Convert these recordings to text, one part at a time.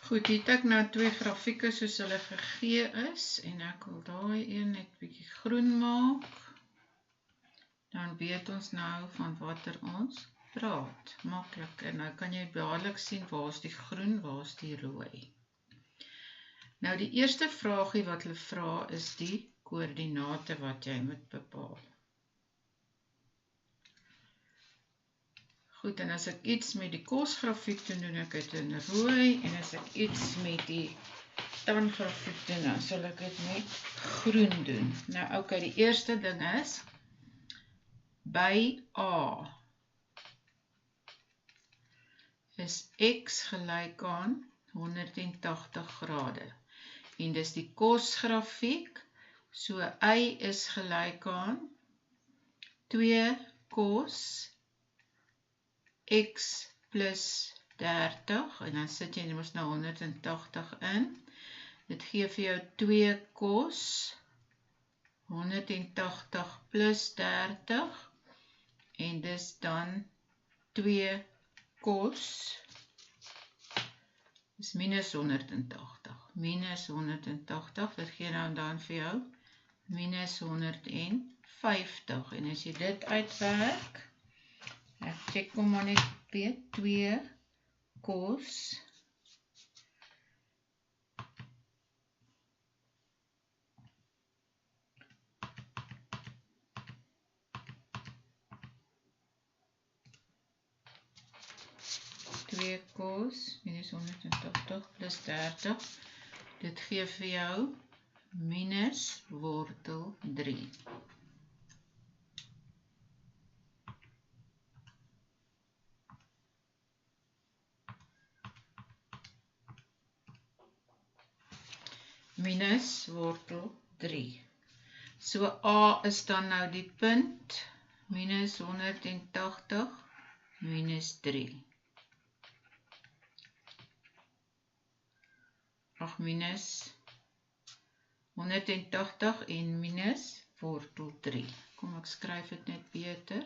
Goed, hier het ek nou twee grafieke soos hulle gegee is en ek wil daai een net bietjie groen maak. Dan weet ons nou van watter ons praat. Maklik. En nou kan jy dadelik sien waar is die groen, waar is die rooi. Nou die eerste vraagie wat hulle vra is die koördinate wat jy moet bepaal. Goed, en as ek iets met die kosgrafiek doen ek dit in rooi, en as ek iets met die tangrafiek doen, dan sal ek dit met groen doen. Nou ok, die eerste ding is, by A is x gelyk aan 180 grade. En dis die kosgrafiek, so y is gelyk aan 2 cos x plus 30, en dan sit jy mos nou 180 in. Dit gee vir jou 2 cos 180 plus 30, en dis dan 2 cos is minus 180. Minus 180, dit gee dan vir jou minus 150. En as jy dit uitwerk, ek check kom maar net weer, 2 cos 2 cos minus 180 plus 30, dit gee vir jou minus wortel 3. Minus wortel 3. So A is dan nou die punt, minus 180, minus 3. Ag, minus 180 en minus wortel 3. Kom ek skryf dit net beter.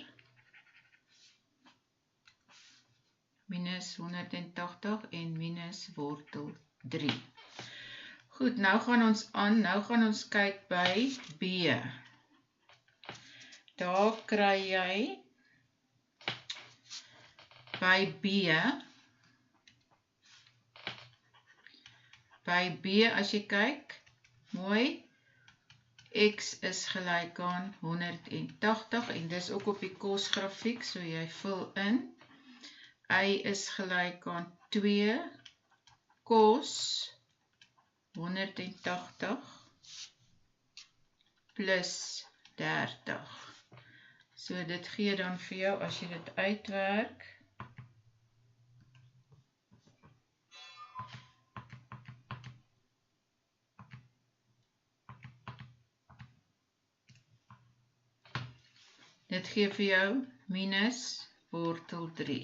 Minus 180 en minus wortel 3. Goed, nou gaan ons kyk by B. Daar kry jy by B as jy kyk, mooi, x is gelyk aan 180, en dis ook op die kosgrafiek, so jy vul in. Y is gelyk aan 2 cos 180 plus 30. So dit gee dan vir jou, as jy dit uitwerk, dit gee vir jou minus wortel 3.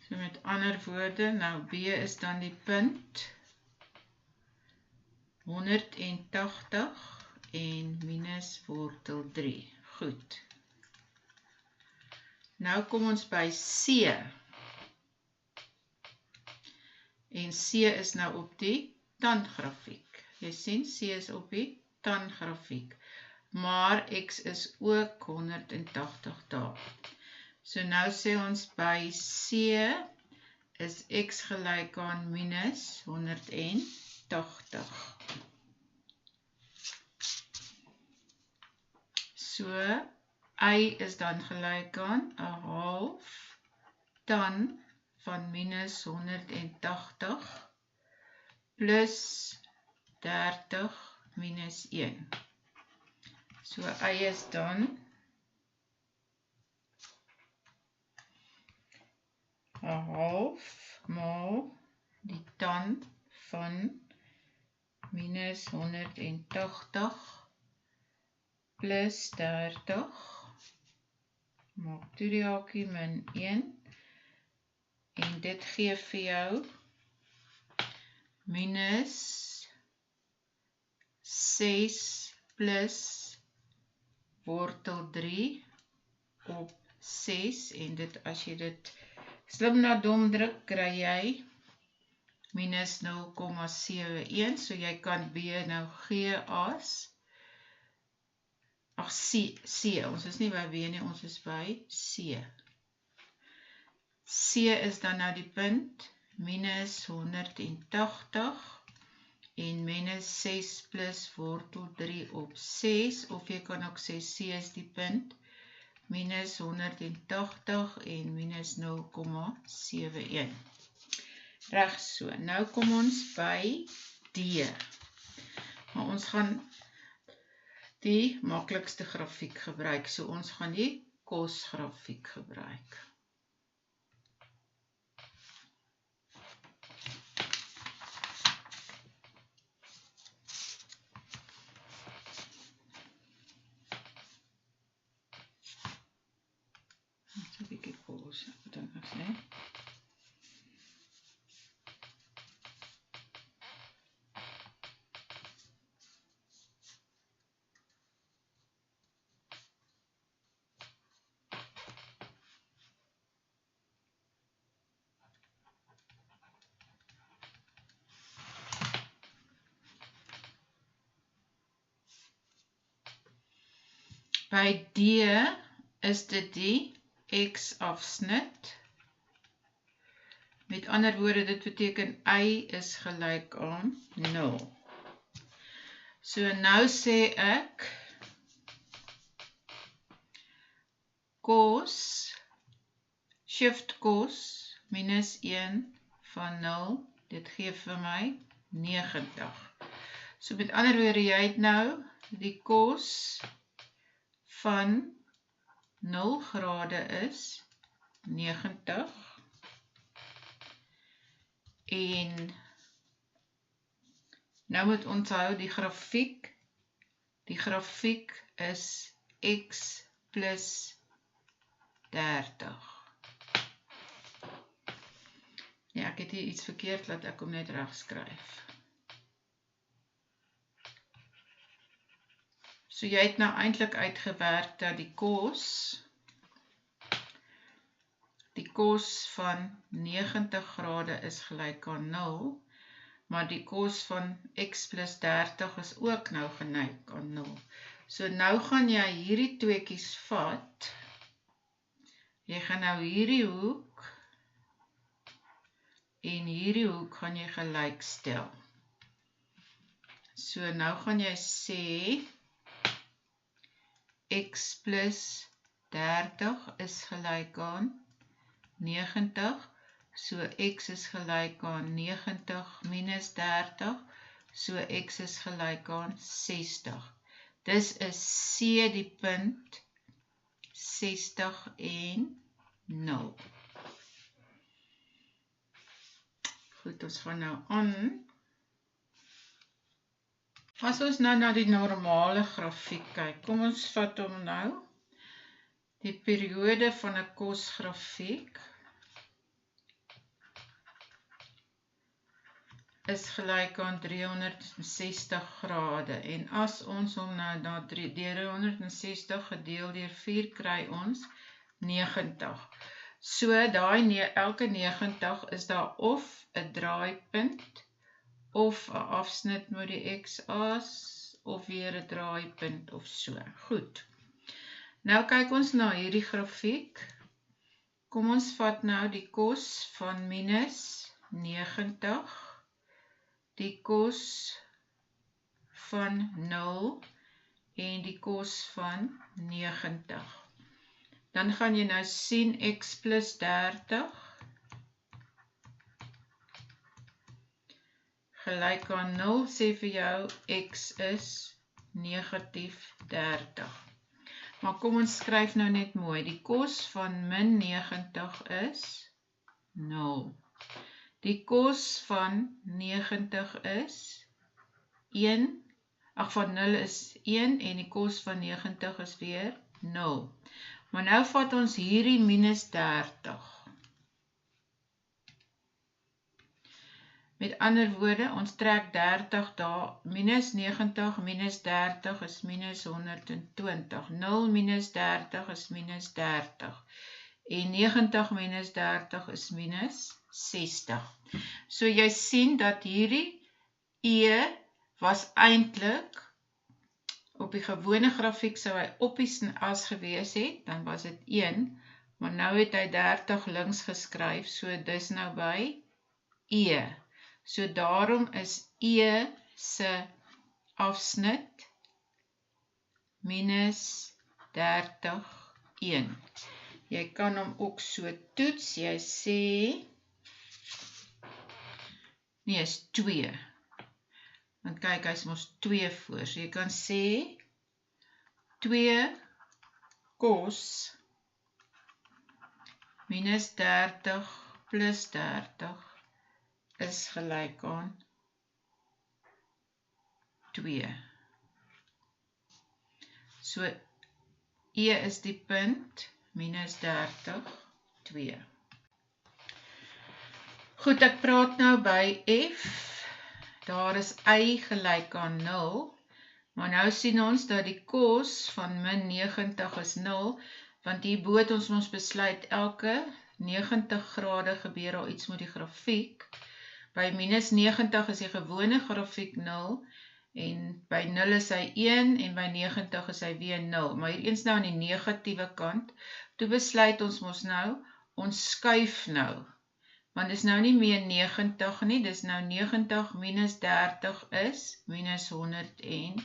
So met ander woorde, nou B is dan die punt 180 en minus wortel 3. Goed. Nou kom ons by C. En C is nou op die tangrafiek. Jy sien, C is op die tangrafiek. Maar x is ook 180 daar. So nou sê ons by C is x gelyk aan minus 180. So y is dan gelyk aan 1/2 tan van minus 180 plus 30 minus 1. So y is dan 1/2 maal die tan van minus 180 plus 30, maak toe die hakie min 1, en dit gee vir jou minus 6 plus wortel 3 op 6 en dit as jy dit slim na dom druk, kry jy minus 0,71, so jy kan B nou gee as, C, ons is nie by B nie, ons is by C. C is dan nou die punt, minus 180, en minus 6 plus wortel 3 op 6, of jy kan ook sê C is die punt, minus 180 en minus 0,71. Reg so, nou kom ons by D. Maar ons gaan die maklikste grafiek gebruik, so ons gaan die kosgrafiek gebruik. So 'n bietjie kos, wat dink ek sê? By D is dit die x-afsnit. Met ander woorde, dit beteken y is gelyk aan 0. So nou sê ek kos, shift kos, minus 1 van 0, dit gee vir my 90. So met ander woorde, jy het nou die kos van 0 grade is 90 en nou moet onthou die grafiek is x plus 30. Ja, ek het hier iets verkeerd, laat ek hom net reg skryf. So jy het nou eintlik uitgewerk dat die kos van 90 grade is gelyk aan 0, maar die kos van x plus 30 is ook nou gelyk aan 0. So nou gaan jy hierdie tweekies vat, jy gaan nou hierdie hoek en hierdie hoek gaan jy gelyk stel. So nou gaan jy sê x plus 30 is gelyk aan 90, so x is gelyk aan 90 minus 30, so x is gelyk aan 60. Dis is C die punt 60 en 0. Goed, ons gaan nou aan. As ons nou na die normale grafiek kyk, kom ons vat hom nou. Die periode van 'n kosgrafiek is gelyk aan 360 grade en as ons hom nou na 360 gedeel deur 4 kry ons 90. So elke 90 is daar of 'n draaipunt of 'n afsnit met die x-as of weer 'n draaipunt of so. Goed. Nou kyk ons na hierdie grafiek. Kom ons vat nou die kos van minus 90, die kos van 0 en die kos van 90. Dan gaan jy nou sien x plus 30 gelyk aan 0, sê vir jou x is negatief 30. Maar kom ons skryf nou net mooi, die kos van min 90 is 0. Die kos van 90 is 1, van 0 is 1 en die kos van 90 is weer 0. Maar nou vat ons hierdie minus 30. Met ander woorde, ons trek 30 daar, minus 90 minus 30 is minus 120. 0 minus 30 is minus 30. En 90 minus 30 is minus 60. So jy sien dat hierdie E was eintlik op die gewone grafiek sou hy oppies en as gewees het, dan was dit 1, maar nou het hy 30 links geskryf, so dis nou by E. So daarom is E se afsnit minus 30, 1. Jy kan hom ook so toets, jy sê, nee, is 2. Want kyk, hy is mos 2 voor, so jy kan sê, 2 cos minus 30 plus 30 is gelyk aan 2. So, E is die punt, minus 30, 2. Goed, ek praat nou by F. Daar is y gelyk aan 0, maar nou sien ons dat die cos van min 90 is 0, want hierbo het ons besluit elke 90 grade gebeur al iets met die grafiek. By minus 90 is die gewone grafiek 0, en by 0 is hy 1, en by 90 is hy weer 0. Maar hier eens nou aan die negatiewe kant, toe besluit ons mos nou, ons skuif nou. Want dis nou nie meer 90 nie, dis nou 90 minus 30 is minus 120.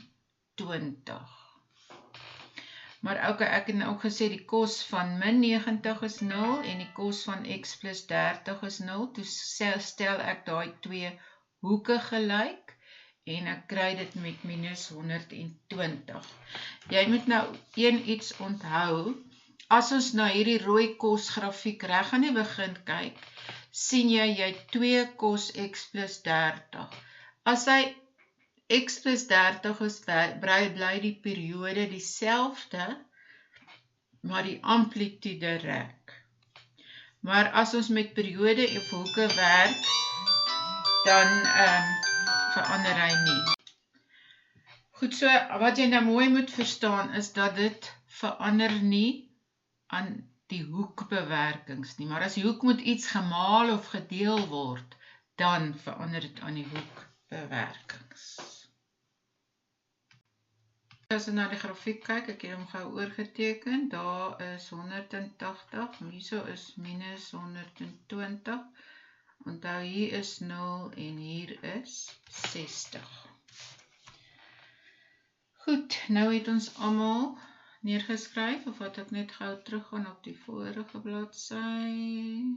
Maar ok, ek het nou ook gesê die cos van min 90 is 0 en die cos van x plus 30 is 0. Toe stel ek daai twee hoeke gelyk en ek kry dit met minus 120. Jy moet nou iets onthou. As ons na hierdie rooi cos grafiek reg aan die begin kyk, sien jy 2 cos x plus 30. As hy x plus 30 is, bly die periode dieselfde, maar die amplitude rek. Maar as ons met periode of hoeke werk, dan verander hy nie. Goed, so wat jy nou mooi moet verstaan is dat dit verander nie aan die hoekbewerkings nie, maar as die hoek moet iets gemaal of gedeel word, dan verander dit aan die hoekbewerkings. As jy na die grafiek kyk, ek het hom gou oorgeteken, daar is 180, hierso is minus 120, onthou hier is 0 en hier is 60. Goed, nou het ons almal neergeskryf, of wat ek net gou teruggaan op die vorige bladsy.